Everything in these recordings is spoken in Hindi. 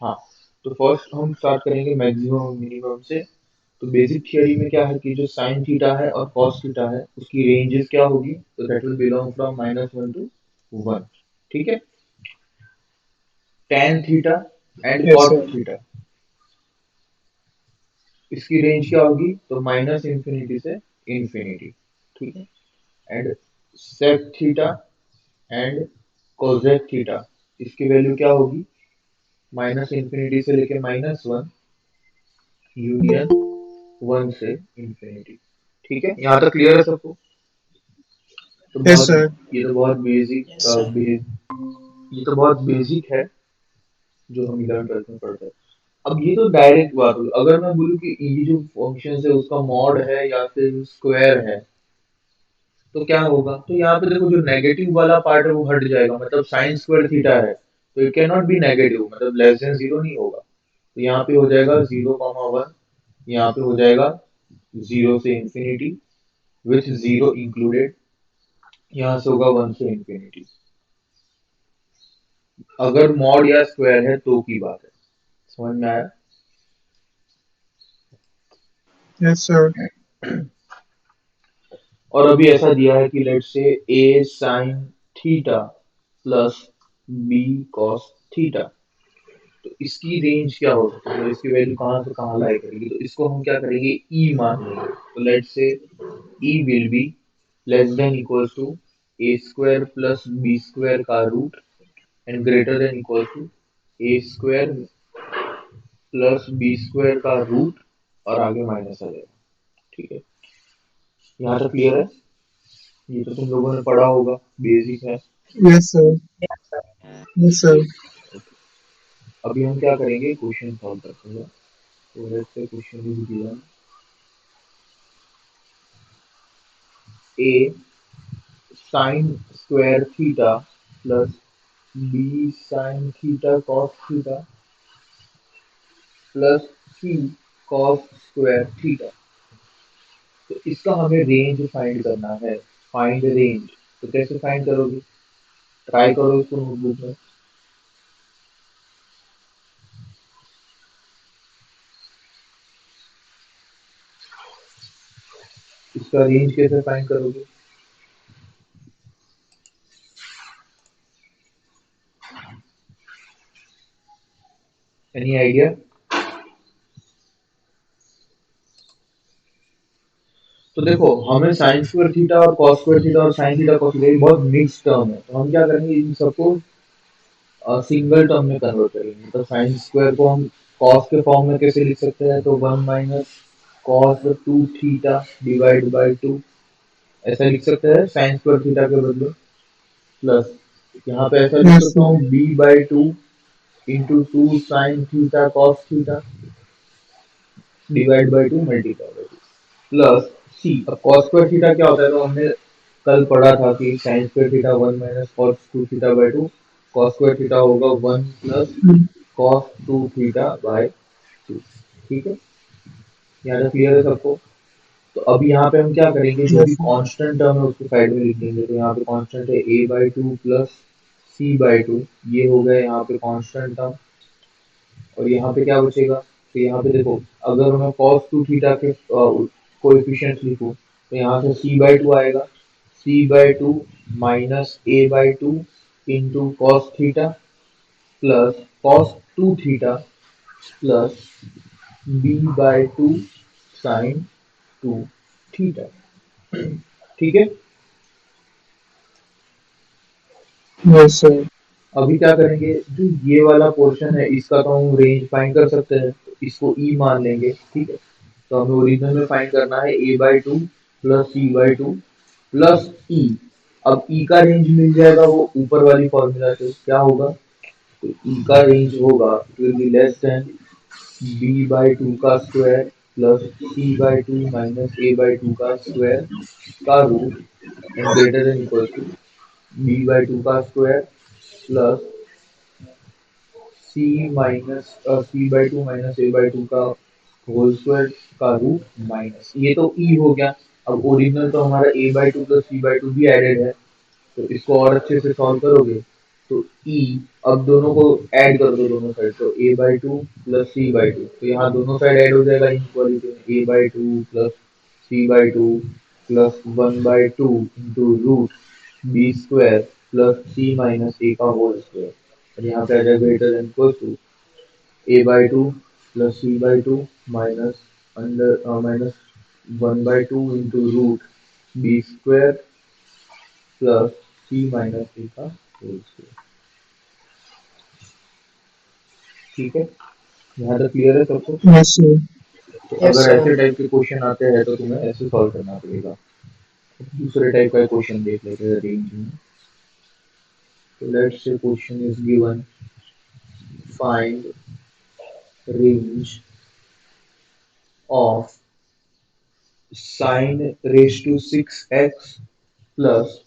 हाँ, तो फर्स्ट हम स्टार्ट करेंगे मैक्सिमम और मिनिमम से। तो बेसिक थियरी में क्या है कि जो साइन थीटा है और कॉस थीटा है उसकी रेंजेस क्या होगी, तो that will belong from -1 to 1। ठीक है। tan theta and Yes, cot sir. Theta, इसकी रेंज क्या होगी, तो -इंफिनिटी से इंफिनिटी। ठीक है। And sec theta and cosec theta, इसकी वैल्यू क्या होगी, -इंफिनिटी से लेके -1 यूनियन 1 से इंफिनिटी। ठीक है, यहाँ तक क्लियर है सबको। तो Yes, बहुत, sir. ये तो बहुत बेसिक Yes, sir. ये तो बहुत बेसिक है जो हम 11th 12th में पढ़ते हैं। अब ये तो डायरेक्ट बात हुई, अगर मैं बोलूँ कि ये जो फंक्शन है उसका मॉड है या फिर स्क्वायर है, तो क्या होगा, तो यहाँ पे देखो जो नेगेटिव वाला पार्ट है वो हट जाएगा, मतलब साइन स्क्वायर थीटा है तो it can not be negative, मतलब लेस देन जीरो नहीं होगा। तो यहाँ पे हो जाएगा 0,1, यहाँ पे हो जाएगा 0 से इंफिनिटी विथ 0 इंक्लूडेड, यहाँ से होगा 1 से इंफिनिटी। अगर मॉड या स्क्वायर है तो की बात है। समझ में आया। Yes, sir. और अभी ऐसा दिया है कि लेट से a sin theta plus b cos theta, तो इसकी रेंज क्या हो सकती है, तो इसकी वैल्यू कहाँ से कहाँ लाई करेगी, तो इसको हम क्या करेंगे, e मान लेंगे। तो let say e will be less than equals to a square plus b square का root and greater than equals to a square plus b square का रूट और आगे माइनस आ जाएगा। ठीक है, यहाँ तक क्लियर है। ये तो तुम लोगों ने पढ़ा होगा, बेसिक है। Yes, sir. Yes, sir. अभी हम क्या करेंगे, क्वेश्चन सॉल्व करते हैं। तो let's say question is given a sin square theta plus b sin theta cos theta plus c cos square theta, तो इसका हमें रेंज फाइंड करना है। फाइंड रेंज, तो कैसे फाइंड करोगे, ट्राई करो इसको नोटबुक में। इसका रेंज कैसे फाइंड करोगे, एनी आइडिया। तो देखो हमें साइन स्क्वायर थीटा और कॉस स्क्वायर थीटा और साइन थीटा कॉस थीटा ये बहुत मिक्स टर्म है, तो हम क्या करेंगे, इन सबको सिंगल टर्म में कन्वर्ट करेंगे। तो साइन स्क्वायर को हम कॉस के फॉर्म में कैसे लिख सकते हैं, तो 1 - cos 2 थीटा डिवाइड बाई 2, ऐसा लिख सकते हैं साइन स्क्वायर थीटा के बदले। प्लस यहाँ पे ऐसा लिख Yes, सकता sir. हूँ b/2 into 2 sine theta cos theta divide by 2 multiply by 2 plus c. अब कॉस स्क्वायर थीटा क्या होता है, तो हमने कल पढ़ा था कि sine square theta 1 - cos 2 theta by 2, cos square theta होगा 1 प्लस कॉस 2 थीटा बाई 2। ठीक है, यहाँ तक क्लियर है सबको। तो अब यहाँ पे हम क्या करेंगे, जो भी Yes, sir. कांस्टेंट टर्म है उसको साइड में लिख देंगे। तो यहाँ पे कांस्टेंट है a/2 प्लस c/2, ये हो गया यहाँ पे कांस्टेंट टर्म। और यहाँ पे क्या बचेगा, तो यहाँ पे देखो, अगर मैं cos 2 थीटा के कोएफिशिएंट लिखूं तो यहाँ से c/2 आएगा, c/2 minus a/2 into cos theta plus cos 2 theta plus b/2 sine 2 theta. ठीक है। Yes, sir. अभी क्या करेंगे, जो ये वाला पोर्शन है इसका तो हम रेंज फाइंड कर सकते हैं, तो इसको ई मान लेंगे। ठीक है, तो हमें ओरिजिनल में फाइंड करना है a/2 प्लस c/2 प्लस ई। अब ई का रेंज मिल जाएगा वो ऊपर वाली फॉर्मूला से, क्या होगा, तो ई का रेंज होगा, it will be less then b/2 का square plus c/2 minus a/2 का स्क्वायर का root and greater than equal to b/2 का square plus c/2 minus a/2 का होल स्क्वायर का रूट माइनस, ये तो e हो गया। अब ओरिजिनल तो हमारा a/2 प्लस c/2 भी एडेड है, तो इसको और अच्छे से सॉल्व करोगे तो ई, अब दोनों को ऐड कर दो दोनों साइड, तो a/2 प्लस c/2, तो यहाँ दोनों साइड ऐड हो जाएगा इनइक्वालिटी में, a/2 plus c/2 plus 1/2 into root b square plus c minus a का होल स्क्वायर, और यहाँ पे आ जाएगा greater than equal to a/2 plus c/2 minus minus 1/2 into root b square plus c minus a का होल स्क्वायर। ठीक है, यहाँ तक क्लियर है सबको? Yes, sir. तो Yes, अगर sir. ऐसे टाइप के क्वेश्चन आते हैं तो तुम्हें ऐसे सॉल्व करना पड़ेगा। दूसरे टाइप का क्वेश्चन देख लेते हैं रेंज में। तो let's say question is given, find range of sin raise to 6x plus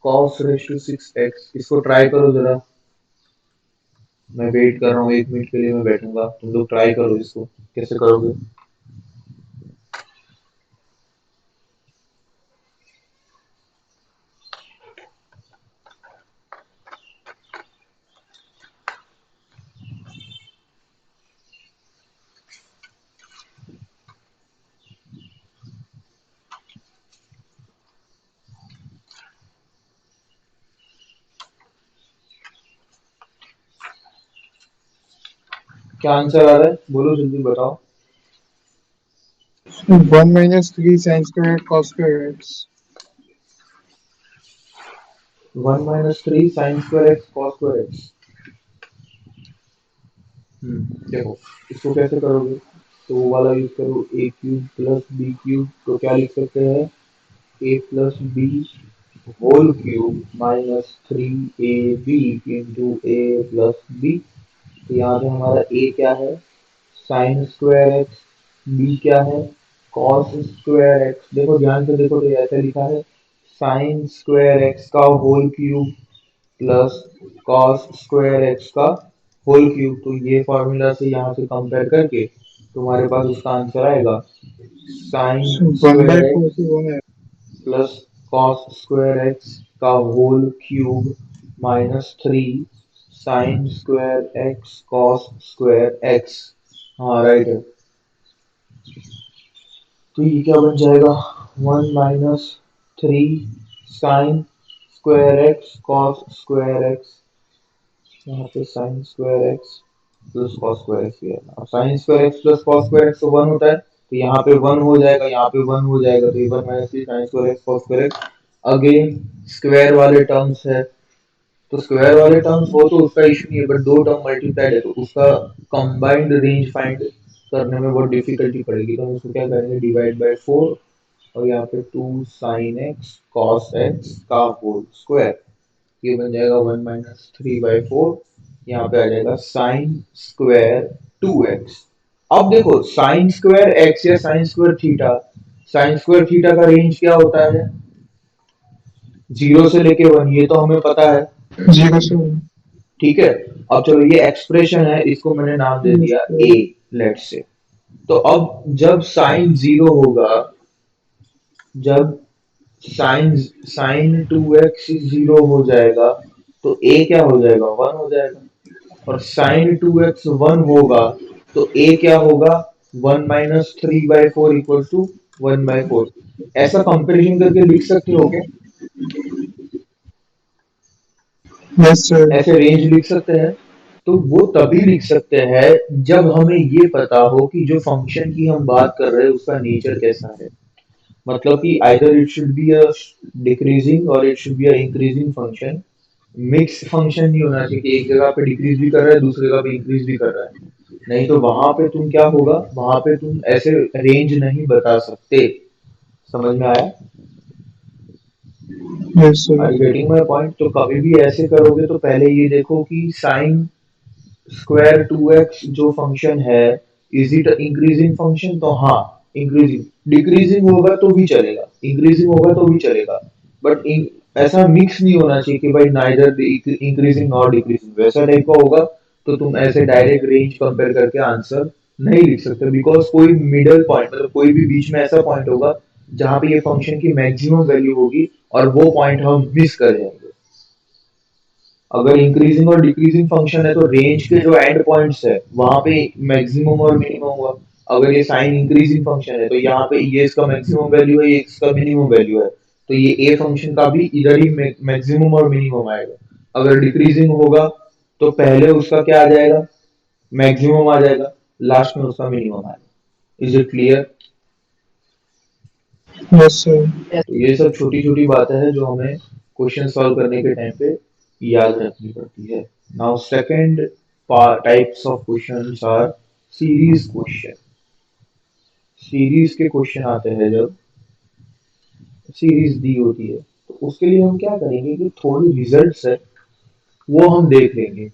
cos raise to 6x। इसको ट्राई करो जरा, मैं वेट कर रहा हूँ, 1 मिनट के लिए मैं बैठूंगा, तुम लोग ट्राई करो इसको, कैसे करोगे? क्या आंसर आ रहा है, बोलो जल्दी बताओ। 1 minus 3 sin square cos square x. 1 - 3 sin square x cos square x. देखो इसको कैसे करोगे, तो वो वाला यूज करो, a cube plus b cube, तो क्या लिख सकते हैं, a plus b whole cube minus 3ab into a plus b. तो यहाँ पे हमारा ए क्या है, साइन स्क्वायर एक्स, बी क्या है, कॉस स्क्वायर एक्स। देखो ध्यान से देखो, तो ये ऐसे लिखा है, साइन स्क्वायर एक्स का whole cube plus cos square x का होल क्यूब। तो ये फॉर्मूला से यहाँ से कंपेयर करके तुम्हारे पास उसका आंसर आएगा, sine So 1 by square 4 x से 1 है. प्लस कॉस स्क्वायर एक्स का whole cube minus 3 sine square x cos square x. हाँ राइट है। तो ये क्या बन जाएगा, 1 - 3 sine square x cos square x, यहाँ पे sine square x plus cos square x भी है। अब sine square x plus cos square x तो 1 होता है, तो यहाँ पे 1 हो जाएगा, यहाँ पे 1 हो जाएगा, तो ये 1 - 3 sine square x cos square x. Again square वाले टर्म्स है, तो स्क्वायर वाले टर्म्स हो तो उसका इशू नहीं है, बट दो टर्म मल्टीप्लाइड है तो उसका कंबाइंड रेंज फाइंड करने में बहुत डिफिकल्टी पड़ेगी। तो हम उसको क्या करेंगे, डिवाइड बाय 4, और यहाँ पे 2 साइन एक्स कॉस एक्स का होल स्क्वायर, ये बन जाएगा 1 - 3/4। यहाँ पे आ जाएगा साइन स्क्वायर 2x। अब देखो साइन स्क्वायर एक्स या sine square theta, sine square theta का रेंज क्या होता है, 0 से लेके 1, ये तो हमें पता है। 0 से 1. ठीक है, अब चलो ये एक्सप्रेशन है, इसको मैंने नाम दे Yes, दिया sir. ए, लेट से। तो अब जब साइन 0 होगा, जब साइन साइन 2x 0 हो जाएगा, तो ए क्या हो जाएगा, 1 हो जाएगा। और साइन 2x 1 होगा, तो ए क्या होगा, 1 - 3/4 इक्वल टू 1/4। ऐसा कंपेरिजन करके लिख सकते हो क्या, Yes, sir. ऐसे रेंज लिख सकते हैं? तो वो तभी लिख सकते हैं जब हमें ये पता हो कि जो फंक्शन की हम बात कर रहे हैं उसका नेचर कैसा है। मतलब कि either it should be a decreasing or it should be a increasing function. Mix function नहीं होना चाहिए कि एक जगह पे डिक्रीज भी कर रहा है, दूसरी जगह पे इंक्रीज भी कर रहा है, नहीं तो वहां पे तुम क्या होगा, वहां पे तुम ऐसे रेंज नहीं बता सकते। समझ में आया? Yes, sir. Are you getting my point? तो कभी भी ऐसे करोगे तो पहले ये देखो कि साइन स्क्वायर 2x जो फंक्शन है, इज इट इंक्रीजिंग फंक्शन, तो हाँ इंक्रीजिंग। डिक्रीजिंग होगा तो भी चलेगा, इंक्रीजिंग होगा तो भी चलेगा, बट ऐसा मिक्स नहीं होना चाहिए कि भाई नाइदर इंक्रीजिंग नॉर डिक्रीजिंग, वैसा टाइप का होगा तो तुम ऐसे डायरेक्ट रेंज कंपेयर करके आंसर नहीं लिख सकते, बिकॉज कोई मिडल पॉइंट, मतलब कोई भी बीच में ऐसा पॉइंट होगा जहां पे ये फंक्शन की मैक्सिमम वैल्यू होगी और वो पॉइंट हम मिस कर जाएंगे। अगर इंक्रीजिंग और डिक्रीजिंग फंक्शन है तो रेंज के जो एंड पॉइंट्स है वहां पे मैक्सिमम और मिनिमम होगा। अगर ये साइन इंक्रीजिंग फंक्शन है तो यहाँ पे ये इसका मैक्सिमम वैल्यू है, ये इसका मिनिमम वैल्यू है, तो ये ए फंक्शन का भी इधर ही मैक्सिमम और मिनिमम आएगा। अगर डिक्रीजिंग होगा तो पहले उसका क्या आ जाएगा, मैक्सिमम आ जाएगा, लास्ट में उसका मिनिमम आएगा। Is it clear? Yes, sir. तो ये सब छोटी छोटी बातें हैं जो हमें क्वेश्चन सॉल्व करने के टाइम पे याद रखनी पड़ती है। Now second types of questions R series question. Series के क्वेश्चन आते हैं जब सीरीज दी होती है तो उसके लिए हम क्या करेंगे कि थोड़ी रिजल्ट्स है वो हम देख लेंगे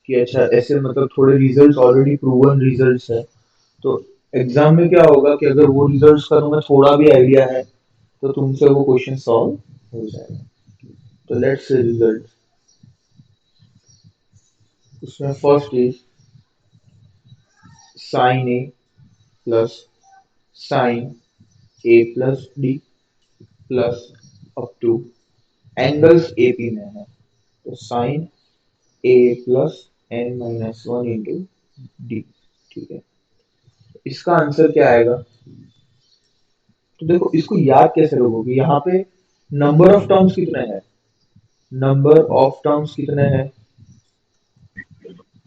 कि अच्छा ऐसे मतलब थोड़े रिजल्ट्स ऑलरेडी प्रूवन रिजल्ट्स है। तो एग्जाम में क्या होगा कि अगर वो रिजल्ट्स का तुम्हें थोड़ा भी आइडिया है तो तुमसे वो क्वेश्चन सॉल्व हो जाएगा। तो लेट्स से रिजल्ट, उसमें first is sine a plus sine a plus d plus up to angles A P में है तो sine a plus n minus one into d. ठीक है, इसका आंसर क्या आएगा? तो देखो इसको याद कैसे रखोगे, यहाँ पे नंबर ऑफ टर्म्स कितने हैं, नंबर ऑफ टर्म्स कितने हैं,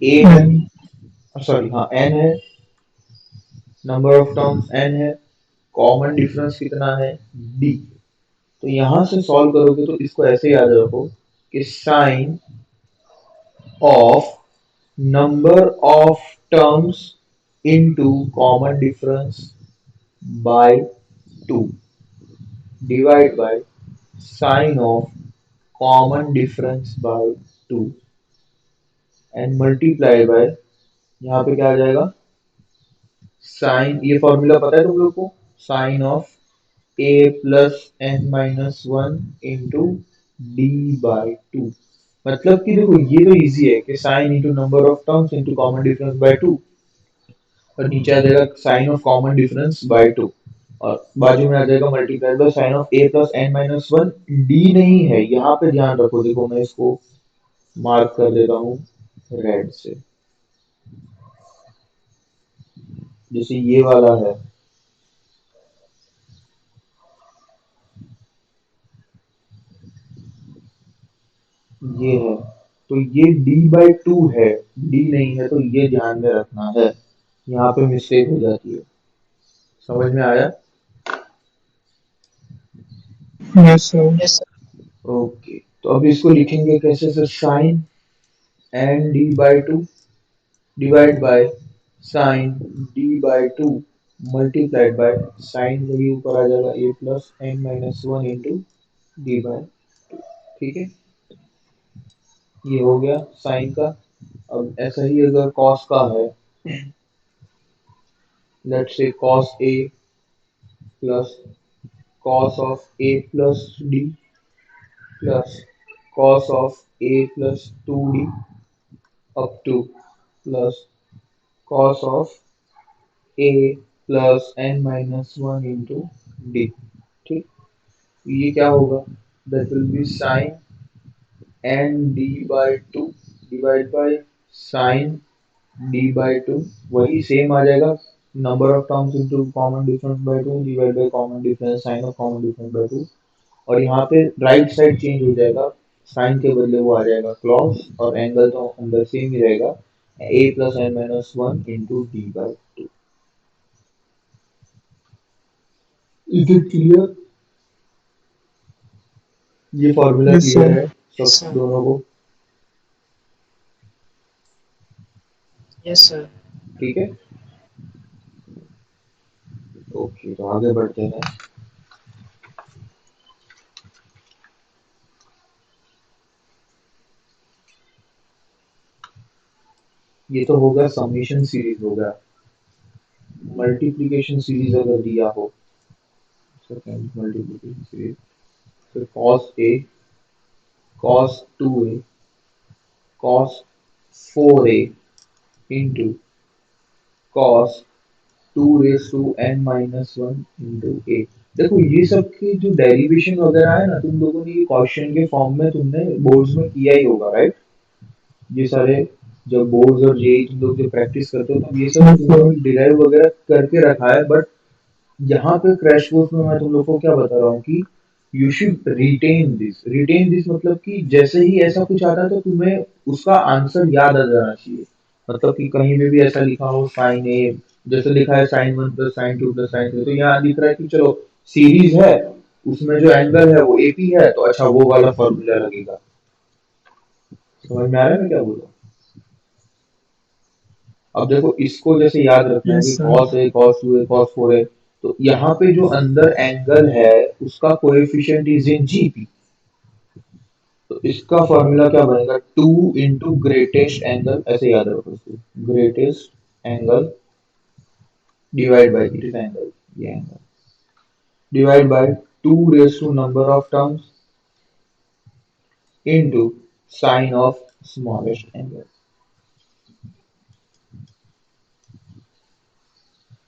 ए है, And सॉरी हाँ एन है, नंबर ऑफ टर्म्स एन है, कॉमन डिफरेंस कितना है, डी। तो यहां से सॉल्व करोगे तो इसको ऐसे याद रखो कि sine of number of terms into common difference by two divide by sine of common difference by two and multiply by, यहाँ पे क्या आ जाएगा, साइन, ये फॉर्मूला पता है तुम लोग को, sine of a plus n minus one into d by two. मतलब कि देखो ये तो इजी है कि sine into number of terms into common difference by two, और नीचे आ जाएगा sine of common difference by two, और बाजू में आ जाएगा multiply by sine of a plus n minus one. D नहीं है यहाँ पे, ध्यान रखो, देखो मैं इसको मार्क कर देता हूँ रेड से, जैसे ये वाला है, ये है, तो ये डी बाई टू है, डी नहीं है, तो ये ध्यान में रखना है, यहाँ पे मिस्टेक हो जाती है। समझ में आया? yes, sir. ओके, तो अब इसको लिखेंगे कैसे sir, sine n d by two divide by sine d by two multiplied by sine, वही ऊपर आ जाएगा a plus n minus one into d by. ठीक है, ये हो गया साइन का। अब ऐसा ही अगर कॉस का है, let's say cos A plus cos of a plus d plus cos of a plus 2d up to plus cos of a plus n minus 1 into d। ठीक, ये क्या होगा, that will be sin n d by 2 divided by sin d by 2, वही सेम आ जाएगा, number of terms into common difference by 2 divide by common difference sine of common difference by 2, और यहाँ पे राइट साइड चेंज हो जाएगा, साइन के बदले वो आ जाएगा क्लॉस, और एंगल तो अंदर सेम ही रहेगा, a plus n minus one into d by two. Is it clear? ये फॉर्मूला Yes, क्लियर sir. है सब दोनों को? ठीक है, ओके, तो आगे बढ़ते हैं। ये तो होगा समेशन सीरीज होगा, मल्टीप्लिकेशन सीरीज अगर दिया हो, सेकंड मल्टीप्लिकेशन सीरीज, फिर cos a cos 2a cos 4a into cos 2 raised to n minus 1 into a। देखो ये सब की जो डेरिवेशन वगैरह है ना, तुम लोगों ने ये क्वेश्चन के फॉर्म में तुमने बोर्ड्स में किया ही होगा, राइट? ये सारे जब बोर्ड्स और जेई तुम लोग जो प्रैक्टिस करते हो, तब ये सब Yes, तुम लोगों sir. ने डिराइव वगैरह करके रखा है। बट यहाँ पे क्रैश कोर्स में मैं तुम लोग को क्या बता रहा हूँ कि यू शुड रिटेन दिस मतलब कि जैसे ही ऐसा कुछ आता है तो तुम्हें उसका आंसर याद आ जाना चाहिए। मतलब कि कहीं पे भी ऐसा लिखा हो साइन ए, जैसे लिखा है sine one plus sign two plus sine three, तो यहाँ दिख रहा है कि चलो सीरीज है, उसमें जो एंगल है वो एपी है, तो अच्छा वो वाला फॉर्मूला लगेगा। समझ में आ रहा है मैं क्या बोल रहा हूँ? अब देखो इसको जैसे याद रखना है Yes, कि sir. cos a cos 2 a cos 4 a, तो यहाँ पे जो अंदर एंगल है उसका कोएफिशिएंट इज इन जीपी। तो इसका फॉर्मूला क्या बनेगा, टू इंटू ग्रेटेस्ट एंगल, ऐसे याद रखो इसको, greatest angle divide by it is angle, ये angle divide by two raise to number of terms into sine of smallest angle.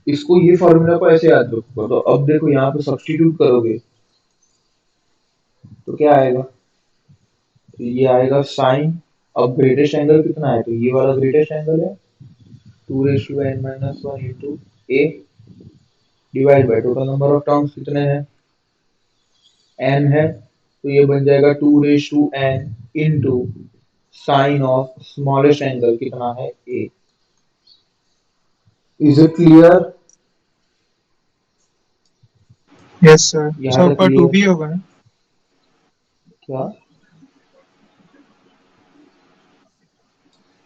इसको ये फॉर्मूला को ऐसे याद रखो। तो अब देखो यहाँ पे सब्स्टिट्यूट करोगे तो क्या आएगा, तो ये आएगा साइन, अब ग्रेटेस्ट एंगल कितना है, तो ये वाला ग्रेटेस्ट एंगल है, two raise to n minus one into a divide by total number of terms कितने हैं, एन है, तो ये बन जाएगा two raise to n into sine of smallest angle कितना है, a. Is it clear? Yes, sir. यहाँ So तक ऊपर 2 क्लियर? भी होगा ना? क्या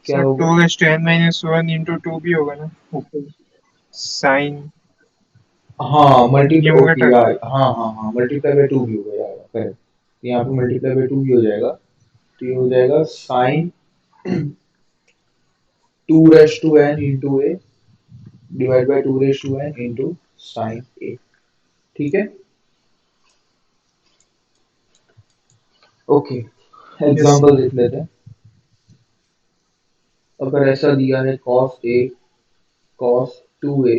क्या सर होगा? 2 is 10 minus 1 into 2 भी होगा ना ऊपर? साइन हाँ मल्टीप्लाई, ओके न्यूमरेटर। यार, हाँ हाँ हाँ, मल्टीप्लाई बाय टू भी हो जाएगा, करेक्ट। यहाँ पे मल्टीप्लाई बाय टू भी हो जाएगा, तो ये हो जाएगा sine two raise to n into a divide by two raise to n into sine a. ठीक है, ओके। Yes example sir. देख लेते हैं। अगर ऐसा दिया है cos a cos 2a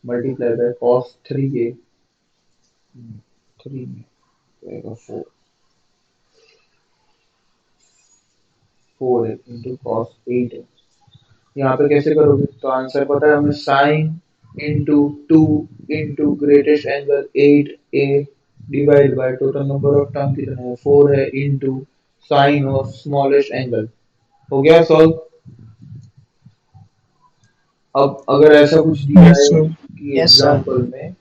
multiply by cos 3a, 3 4 4 into cos 8, यहाँ पे कैसे करोगे, तो आंसर पता है हमें, sine into two into greatest angle 8a divide by total number of term कितना है, 4 है, into sine of smallest angle. हो गया सॉल्व। अब अगर ऐसा कुछ दिया यस है सर. कि एग्जाम्पल में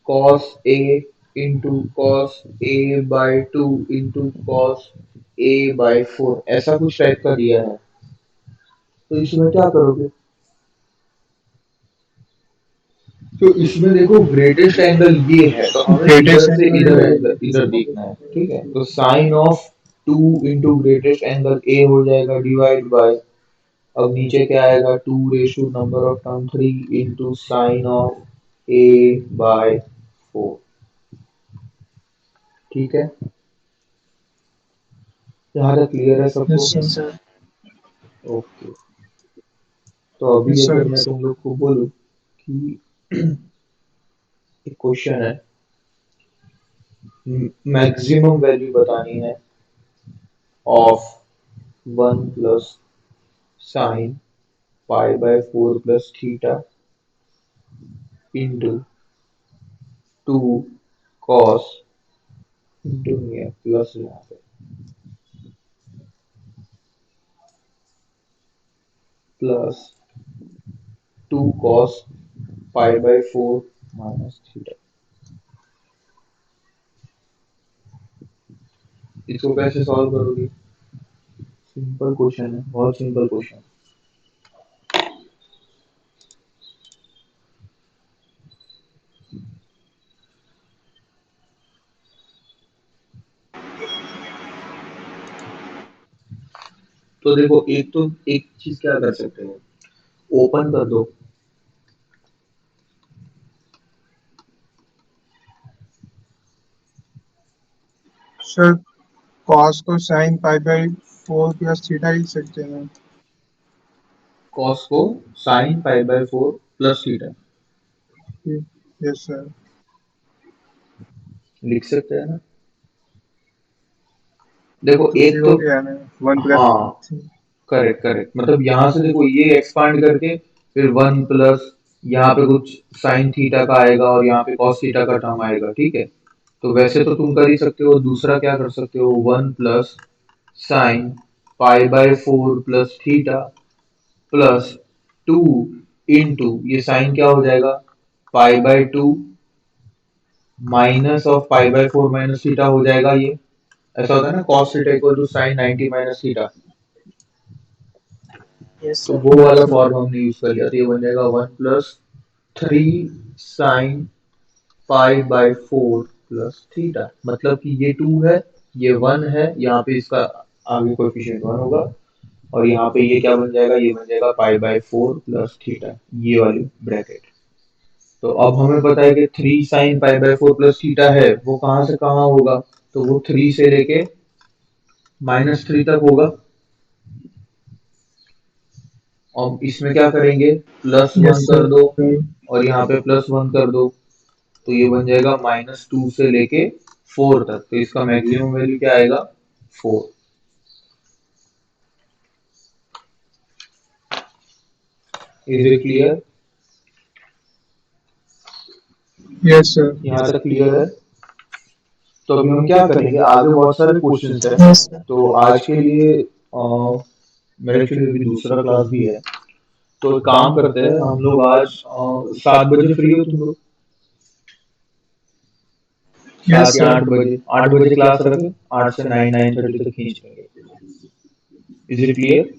cos a into cos a by two into cos a by four, ऐसा कुछ टाइप का दिया है, तो इसमें क्या करोगे, तो इसमें देखो ग्रेटेस्ट एंगल ये है, तो हमें इधर ग्रेटेस्ट से एंगल. इधर एंगल इधर देखना है, ठीक है? तो sine of two into greatest angle A हो जाएगा डिवाइड बाय, अब नीचे क्या आएगा, two raise to number of term three into sine of A by four. ठीक है, यहाँ तक क्लियर है यस सबको? सर. ओके। तो अभी यस अगर सर. मैं तुम लोग को बोलूँ कि एक क्वेश्चन है, मैक्सिमम वैल्यू बतानी है of one plus sine pi by four plus theta into two cos into ये प्लस यहाँ पे plus two cos pi by four minus theta. इसको कैसे सॉल्व करोगे? सिंपल क्वेश्चन है, बहुत सिंपल क्वेश्चन। तो देखो एक तो एक चीज क्या कर सकते हो, ओपन कर दो, सर कॉस को sine pi by 4 plus theta लिख सकते हैं. कॉस को sine pi by four plus theta. Yes sir. लिख सकते हैं ना। देखो तो एक फिर तो, हो गया ना, 1 प्लस। हाँ करेक्ट करेक्ट, मतलब यहाँ से देखो ये एक्सपांड करके फिर 1 प्लस यहाँ पे कुछ साइन थीटा का आएगा और यहाँ पे कॉस थीटा का टर्म आएगा, ठीक है। तो वैसे तो तुम कर ही सकते हो, दूसरा क्या कर सकते हो, 1 प्लस साइन पाई/4 प्लस थीटा प्लस 2 इंटू ये साइन क्या हो जाएगा, पाई/2 माइनस ऑफ पाई/4 माइनस थीटा हो जाएगा ये। ऐसा होता है ना, cos theta equal to sine 90 minus theta. Yes तो सर। वो वाला फॉर्म हमने यूज कर लिया, तो ये बन जाएगा 1 प्लस 3 साइन पाई/4 प्लस थीटा, मतलब कि ये 2 है, ये 1 है, यहाँ पे इसका आगे कोएफिशिएंट 1 होगा, और यहाँ पे ये क्या बन जाएगा, ये बन जाएगा पाई/4 प्लस थीटा, ये वाली ब्रैकेट। तो अब हमें पता है कि 3 साइन पाई/4 प्लस थीटा है, वो कहाँ से कहाँ होगा, तो वो 3 से लेके -3 तक होगा। अब इसमें क्या करेंगे, +1 यस कर दो सर। और यहाँ पे +1 कर दो, तो ये बन जाएगा -2 से लेके 4 तक, तो इसका मैक्सिमम वैल्यू क्या आएगा, 4। Is it clear, yes sir. यहाँ तक क्लियर है। तो अभी हम क्या करेंगे, आगे बहुत सारे क्वेश्चंस हैं। Yes sir. तो आज के लिए मेरा एक्चुअली अभी दूसरा क्लास भी है, तो एक काम करते हैं हम लोग आज 7 बजे फ्री हो तुम लोग, यस 7 या 8 सर। बजे, 8 बजे क्लास रखें, 8 से 9 9:30 तक खींच लेंगे। Is it clear.